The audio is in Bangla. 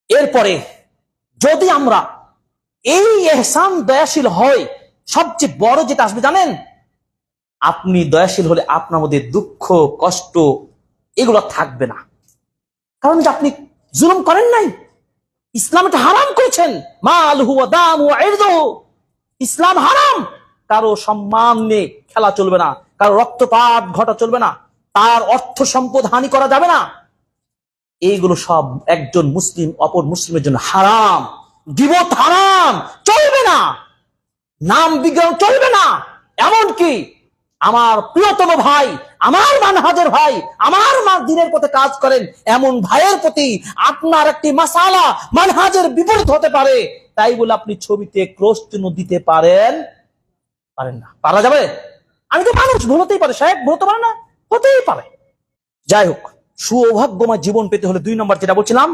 এরপরে যদি আমরা এই এহসান দয়াশীল হয়, সবচেয়ে বড় যেটা আসবে জানেন, আপনি দয়াশীল হলে আপনার মধ্যে দুঃখ কষ্ট এগুলো থাকবে না। কারণ যে আপনি জুলুম করেন নাই, ইসলাম এটা হারাম করেছেন। মালহু ওয়া দামু ওয়া ইরদুহু, ইসলাম হারাম। কারো সম্মান নিয়ে খেলা চলবে না, কারো রক্তপাত ঘটা চলবে না, তার অর্থ সম্পদ হানি করা যাবে না। এইগুলো সব একজন মুসলিম অপর মুসলিমের জন্য হারাম। গীবত হারাম, চলবে না। নাম বিজ্ঞান চলবে না। এমনকি আমার প্রিয়তম ভাই, আমার মানহাজের ভাই, আমার দিনের পথে কাজ করেন এমন ভাইয়ের প্রতি আপনার একটি মাসালা মানহাজের বিপরীত হতে পারে, তাই বলে আপনি ছবিতে ক্রস চিহ্ন দিতে পারেন না? পারা যাবে? আমি তো মানুষ, ভুল হতেই পারে, সাহেব ভুল হতে পারে না, হতেই পারে। যাই হোক, সৌভাগ্যময় জীবন পেতে হলে 2 নম্বর যেটা বলছিলাম,